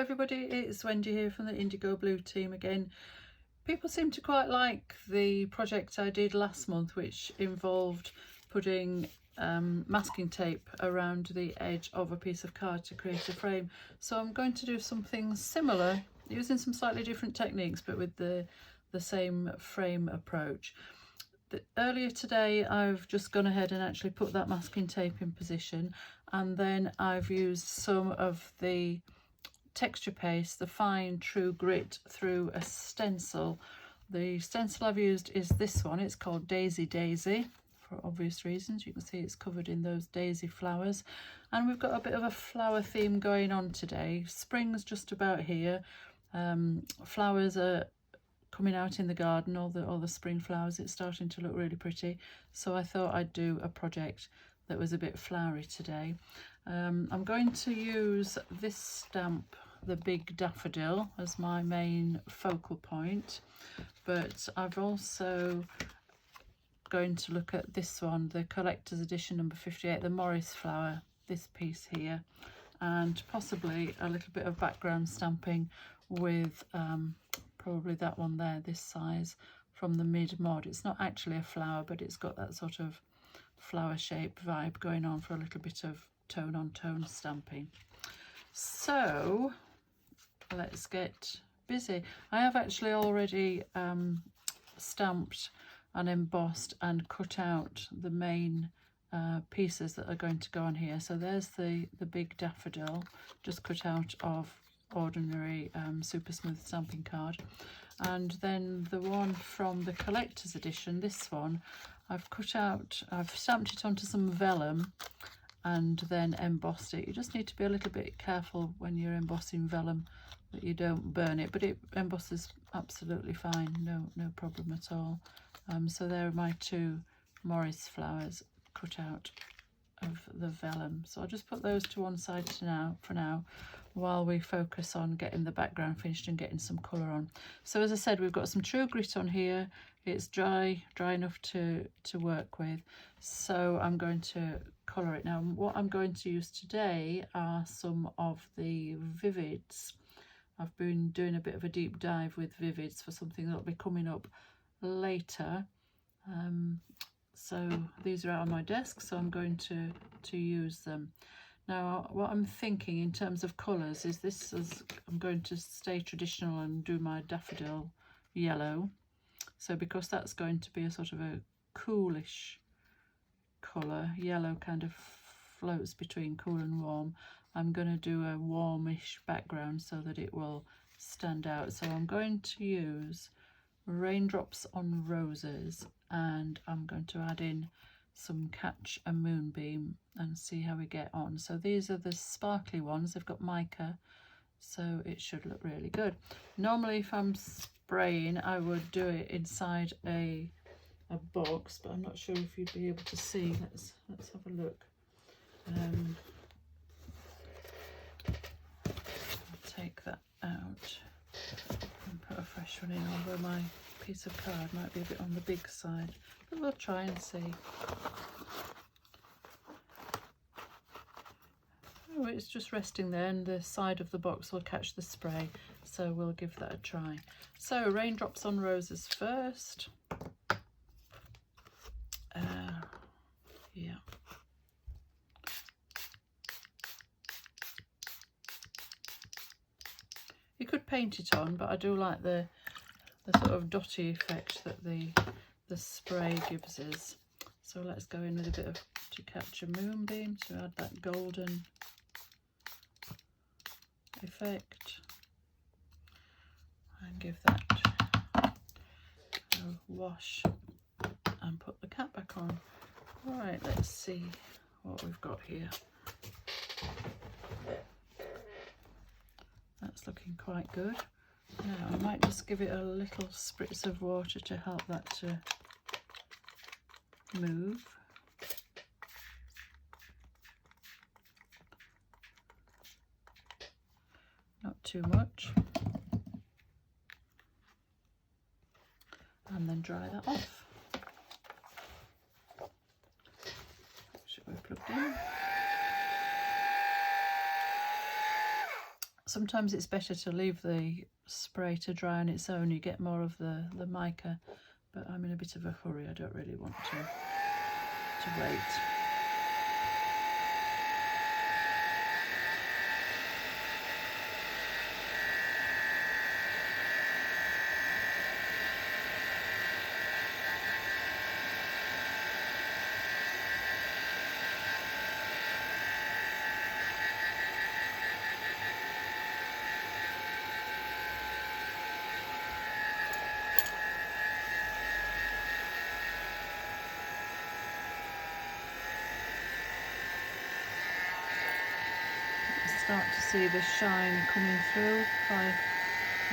everybody, it's Wendy here from the Indigo Blue team again. People seem to quite like the project I did last month, which involved putting masking tape around the edge of a piece of card to create a frame. So I'm going to do something similar using some slightly different techniques but with the same frame approach. Earlier today I've just gone ahead and actually put that masking tape in position, and then I've used some of the texture paste, the fine true grit, through a stencil. The stencil I've used is this one. It's called Daisy Daisy for obvious reasons. You can see it's covered in those daisy flowers, and we've got a bit of a flower theme going on today. Spring's just about here. Flowers are coming out in the garden, all the spring flowers. It's starting to look really pretty, so I thought I'd do a project that was a bit flowery today. I'm going to use this stamp, the Big Daffodil, as my main focal point, but I've also going to look at this one, the collector's edition number 58, the Morris flower, this piece here, and possibly a little bit of background stamping with probably that one there, this size, from the Mid Mod. It's not actually a flower, but it's got that sort of flower shape vibe going on for a little bit of tone on tone stamping. So let's get busy. I have actually already stamped and embossed and cut out the main pieces that are going to go on here. So there's the Big Daffodil, just cut out of ordinary super smooth stamping card, and then the one from the collector's edition, this one, I've stamped it onto some vellum and then embossed it. You just need to be a little bit careful when you're embossing vellum that you don't burn it, but it embosses absolutely fine, no problem at all. So there are my two Morris flowers cut out of the vellum. So I'll just put those to one side for now, while we focus on getting the background finished and getting some colour on. So as I said, we've got some true grit on here. It's dry enough to work with, so I'm going to colour it now. What I'm going to use today are some of the Vivids. I've been doing a bit of a deep dive with Vivids for something that'll be coming up later. So these are out on my desk, so I'm going to use them. Now what I'm thinking in terms of colours is I'm going to stay traditional and do my daffodil yellow. So because that's going to be a sort of a coolish colour, yellow kind of floats between cool and warm, I'm going to do a warmish background so that it will stand out. So I'm going to use Raindrops on Roses, and I'm going to add in some Catch a Moonbeam and see how we get on. So these are the sparkly ones. They've got mica, so it should look really good. Normally if I'm spraying, I would do it inside a box, but I'm not sure if you'd be able to see. Let's have a look. I'll take that out and put a fresh one in, although my piece of card might be a bit on the big side, but we'll try and see. Oh, it's just resting there, and the side of the box will catch the spray, so we'll give that a try. So Raindrops on Roses first. Yeah. You could paint it on, but I do like the sort of dotty effect that the spray gives us. So let's go in with a bit of To Catch a Moonbeam to add that golden effect, and give that a wash and put the cap back on. Right, let's see what we've got here. That's looking quite good. Now I might just give it a little spritz of water to help that to move. Not too much. And then dry that off. Should we plug in? sometimes it's better to leave the spray to dry on its own. You get more of the mica, but I'm in a bit of a hurry. I don't really want to wait. Start to see the shine coming through. If I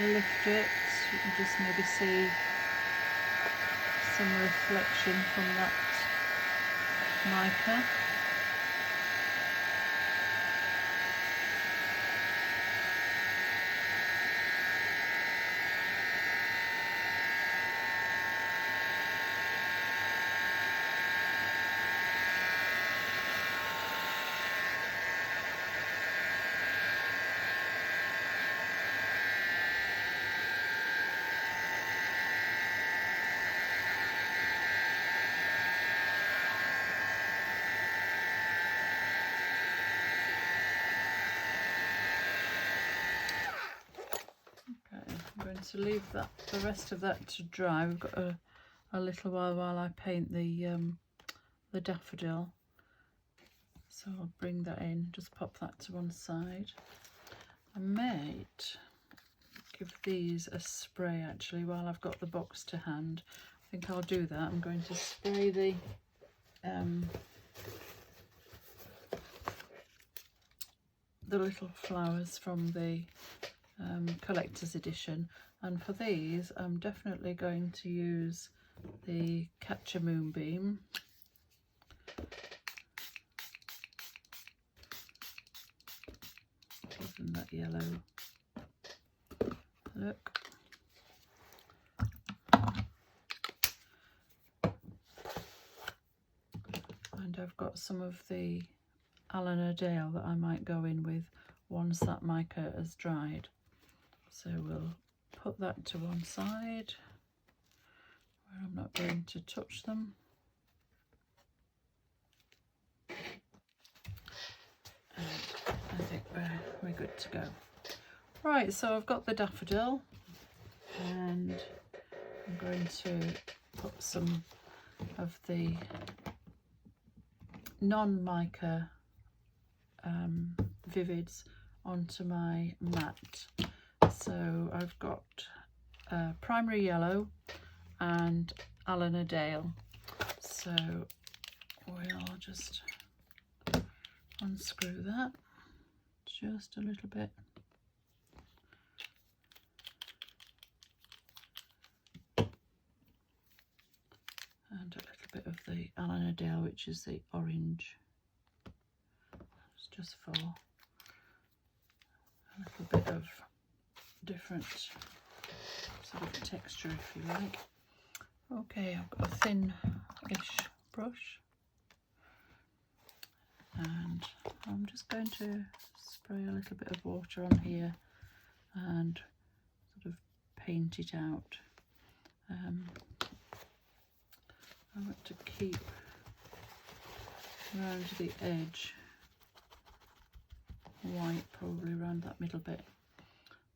lift it, you can just maybe see some reflection from that mica. To leave that, the rest of that to dry. We've got a little while I paint the daffodil, so I'll bring that in, just pop that to one side. I might give these a spray actually while I've got the box to hand. I think I'll do that. I'm going to spray the little flowers from the collector's edition, and for these I'm definitely going to use the Catch a Moonbeam. Give them that yellow look. And I've got some of the Alana Dale that I might go in with once that mica has dried. So we'll put that to one side where I'm not going to touch them. And I think we're good to go. Right, so I've got the daffodil, and I'm going to put some of the non-mica vivids onto my mat. So I've got primary yellow and Alana Dale. So we'll just unscrew that just a little bit. And a little bit of the Alana Dale, which is the orange. It's just for a little bit of different sort of texture, if you like. Okay, I've got a thin-ish brush, and I'm just going to spray a little bit of water on here and sort of paint it out. I want to keep around the edge white, probably around that middle bit.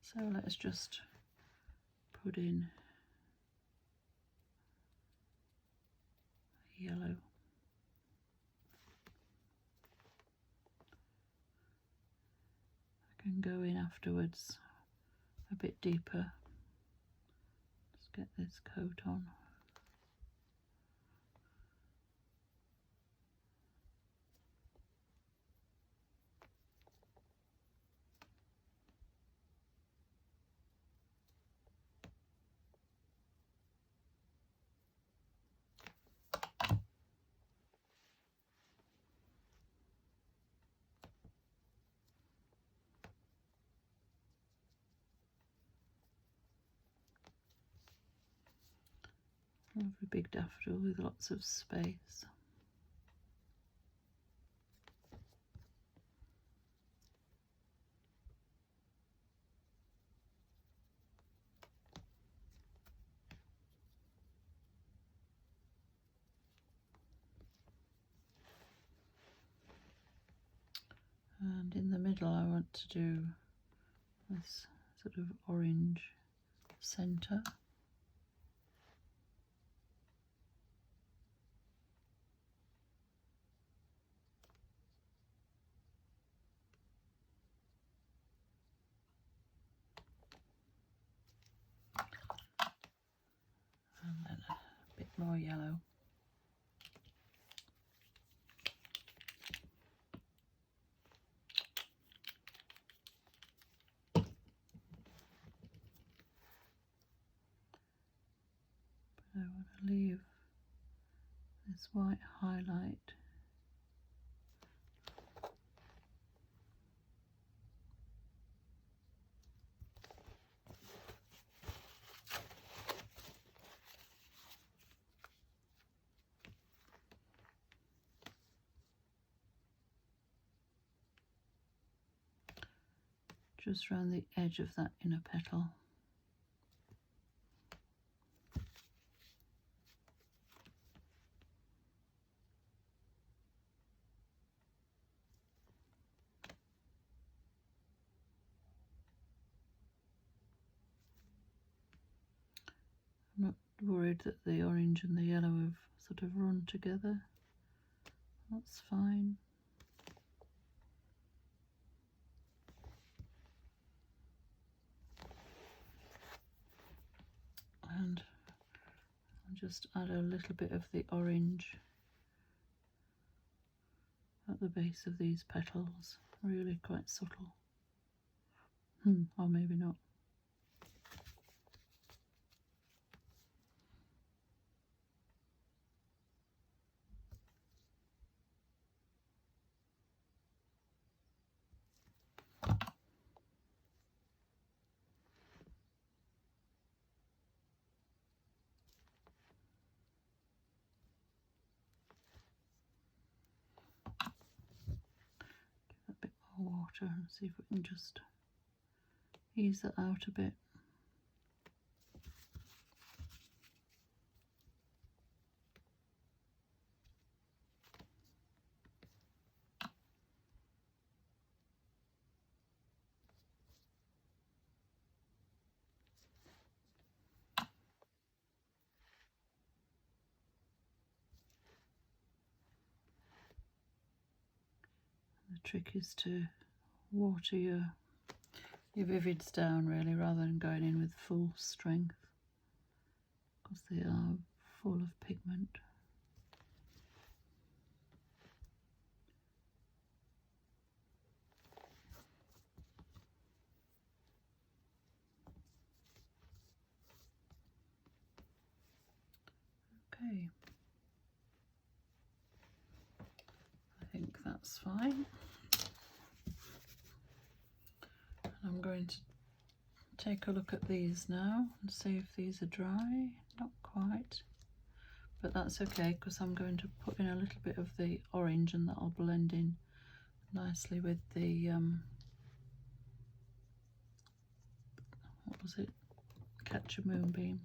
So let's just put in yellow. I can go in afterwards a bit deeper. Let's get this coat on. Lovely big daffodil with lots of space. And in the middle I want to do this sort of orange centre. And then a bit more yellow. I want to leave this white highlight. Just around the edge of that inner petal. I'm not worried that the orange and the yellow have sort of run together. That's fine. And I'll just add a little bit of the orange at the base of these petals, really quite subtle. Or maybe not. Give a bit more water and see if we can just ease that out a bit. The trick is to water your vivids down really, rather than going in with full strength, because they are full of pigment. Okay, I think that's fine. I'm going to take a look at these now and see if these are dry. Not quite, but that's okay, because I'm going to put in a little bit of the orange and that'll blend in nicely with the what was it, Catch a Moonbeam.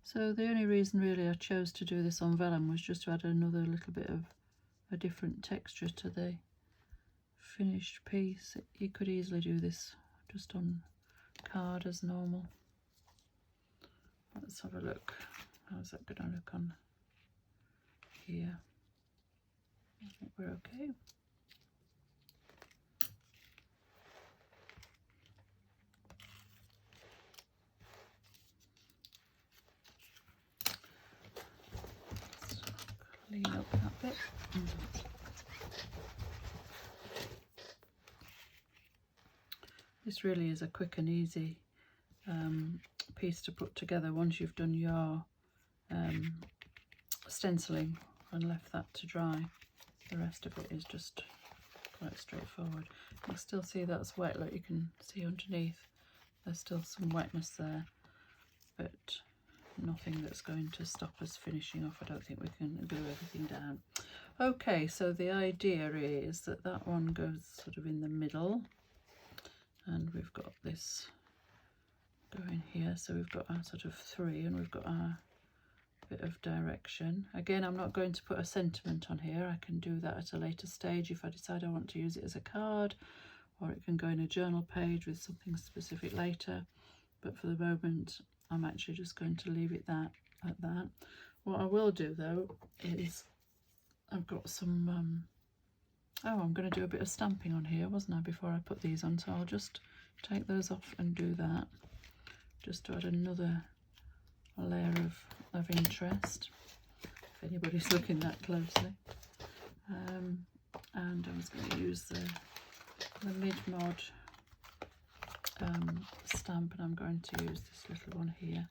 So the only reason really I chose to do this on vellum was just to add another little bit of a different texture to the finished piece. You could easily do this just on card as normal. Let's have a look. How's that going to look on here? I think we're okay. Clean up that bit. This really is a quick and easy piece to put together once you've done your stenciling and left that to dry. The rest of it is just quite straightforward. You can still see that's wet, like you can see underneath there's still some wetness there, but nothing that's going to stop us finishing off. I don't think we can glue everything down. Okay, so the idea is that that one goes sort of in the middle, and we've got this going here, so we've got our sort of 3, and we've got our bit of direction. Again, I'm not going to put a sentiment on here. I can do that at a later stage if I decide I want to use it as a card, or it can go in a journal page with something specific later, but for the moment I'm actually just going to leave it at that. What I will do though is I've got some oh, I'm going to do a bit of stamping on here, wasn't I, before I put these on, so I'll just take those off and do that, just to add another layer of interest if anybody's looking that closely. And I was going to use the mid-mod stamp, and I'm going to use this little one here.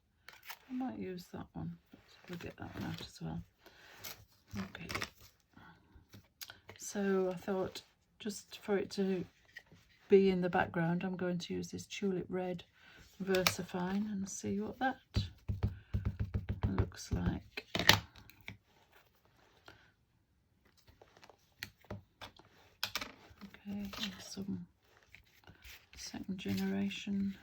I might use that one, but we'll get that one out as well. Okay, so I thought just for it to be in the background, I'm going to use this Tulip Red VersaFine and see what that looks like. Okay, and some second generation.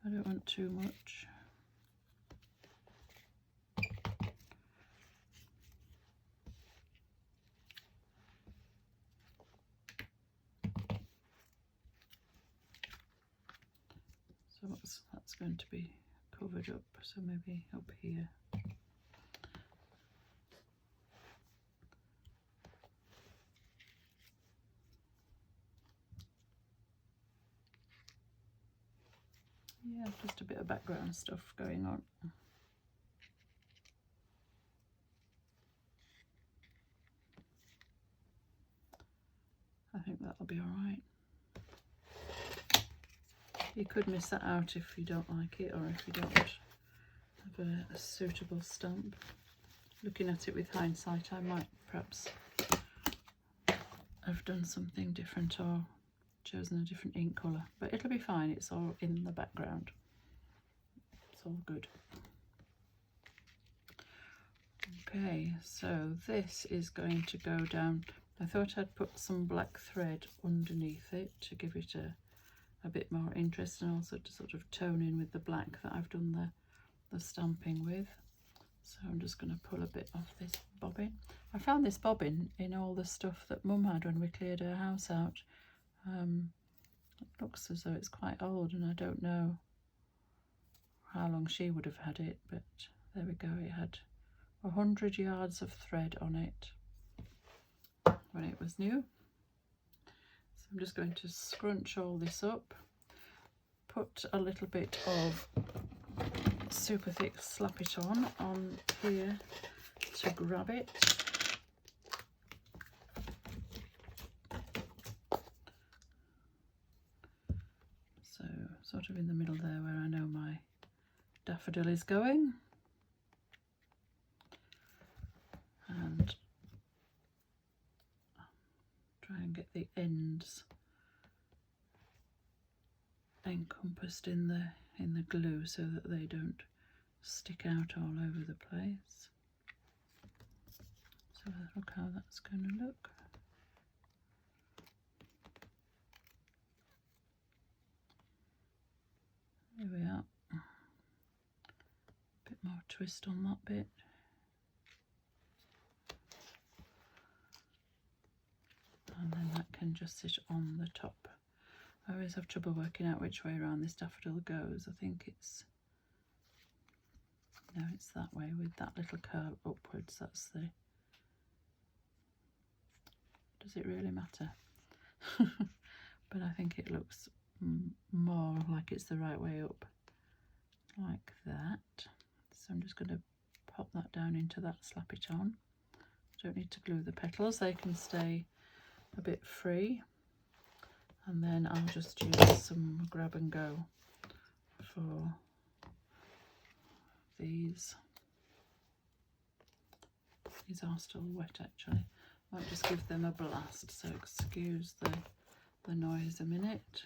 I don't want too much. So that's going to be covered up, so maybe up here. Yeah, just a bit of background stuff going on. I think that'll be all right. You could miss that out if you don't like it, or if you don't have a suitable stamp. Looking at it with hindsight, I might perhaps have done something different or chosen a different ink colour, but it'll be fine. It's all in the background. It's all good. Okay, so this is going to go down. I thought I'd put some black thread underneath it to give it a bit more interest, and also to sort of tone in with the black that I've done the stamping with. So I'm just going to pull a bit off this bobbin. I found this bobbin in all the stuff that Mum had when we cleared her house out. It looks as though it's quite old, and I don't know how long she would have had it, but there we go. It had 100 yards of thread on it when it was new. So I'm just going to scrunch all this up, put a little bit of super thick Slap It on here to grab it. So sort of in the middle there where I know my daffodil is going. And try and get the ends encompassed in the glue so that they don't stick out all over the place. So look how that's going to look. There we are. A bit more twist on that bit. And then that can just sit on the top. I always have trouble working out which way around this daffodil goes. I think it's, no, it's that way with that little curl upwards. That's the, does it really matter? But I think it looks more like it's the right way up, like that. So I'm just going to pop that down into that Slap It On. Don't need to glue the petals, they can stay a bit free. And then I'll just use some grab and go for these. These are still wet actually. Might just give them a blast, so excuse the noise a minute.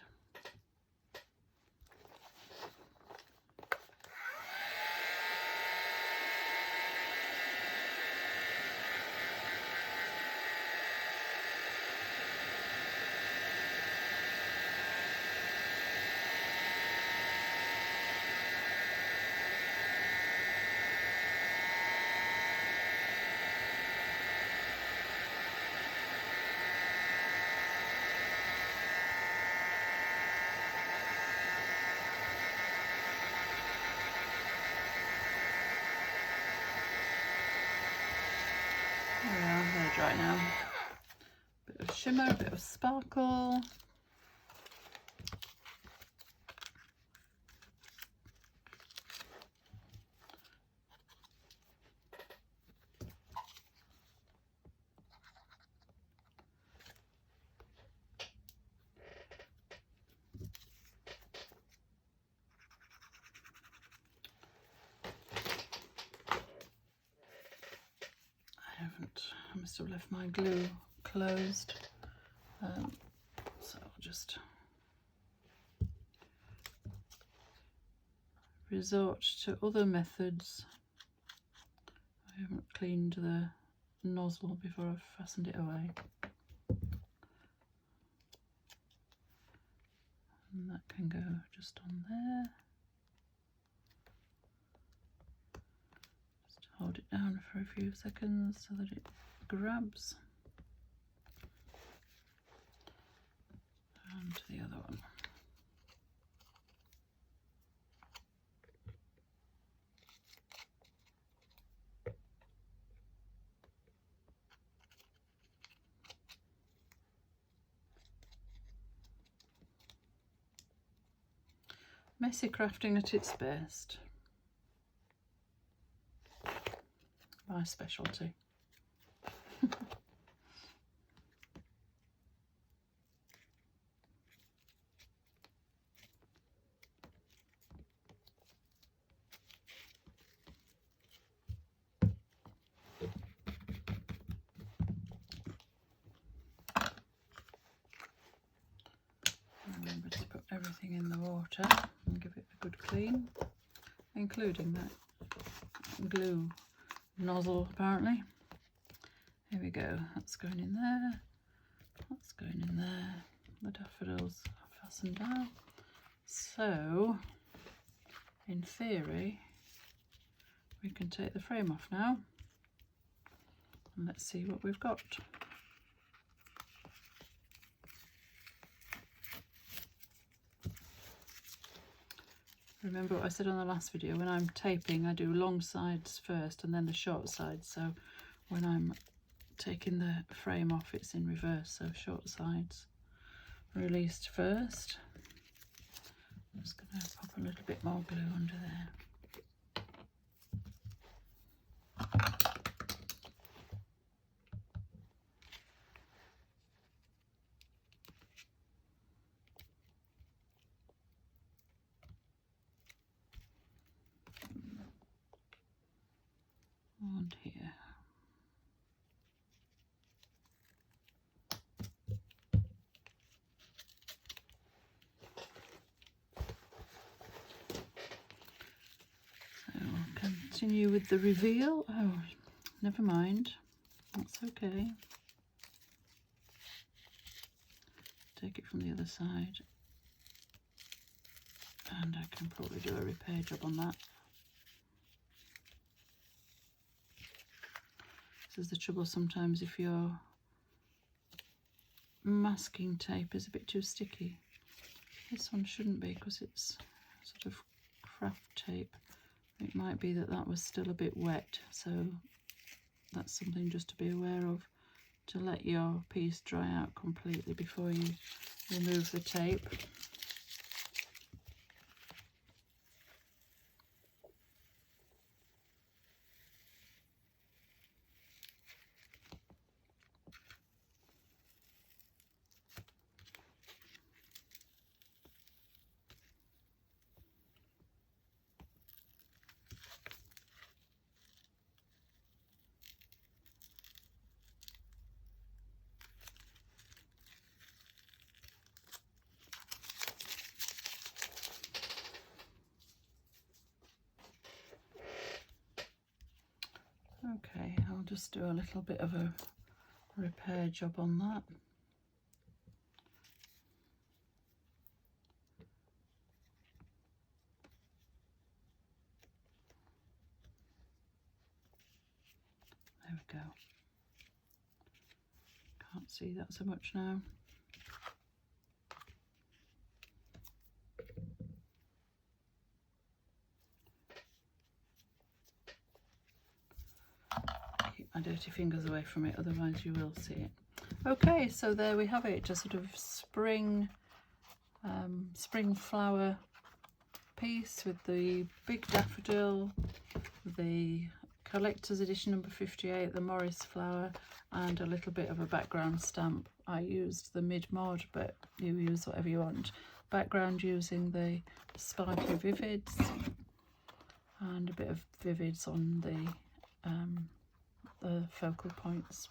right now. Bit of shimmer, a bit of sparkle. I must have left my glue closed, so I'll just resort to other methods. I haven't cleaned the nozzle before I've fastened it away, and that can go just on there. Just hold it down for a few seconds so that it grabs. And the other one. Messy crafting at its best. My specialty. Remember to put everything in the water and give it a good clean, including that glue nozzle apparently. Here we go, that's going in there, that's going in there. The daffodils are fastened down. So, in theory, we can take the frame off now and let's see what we've got. Remember what I said on the last video, when I'm taping I do long sides first and then the short sides, so when I'm taking the frame off it's in reverse, so short sides released first. I'm just going to pop a little bit more glue under there. And here. So we'll continue with the reveal. Oh, never mind. That's okay. Take it from the other side. And I can probably do a repair job on that. This is the trouble sometimes if your masking tape is a bit too sticky. This one shouldn't be because it's sort of craft tape. It might be that that was still a bit wet, so that's something just to be aware of, to let your piece dry out completely before you remove the tape. Okay, I'll just do a little bit of a repair job on that. There we go. Can't see that so much now. Keep my dirty get your fingers away from it, otherwise you will see it. Okay, so there we have it, just sort of spring flower piece with the big daffodil, the collector's edition number 58, the Morris flower, and a little bit of a background stamp. I used the mid-mod, but you use whatever you want. Background using the sparkly vivids, and a bit of vivids on the focal points.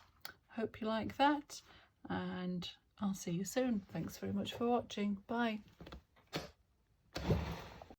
Hope you like that, and I'll see you soon. Thanks very much for watching. Bye.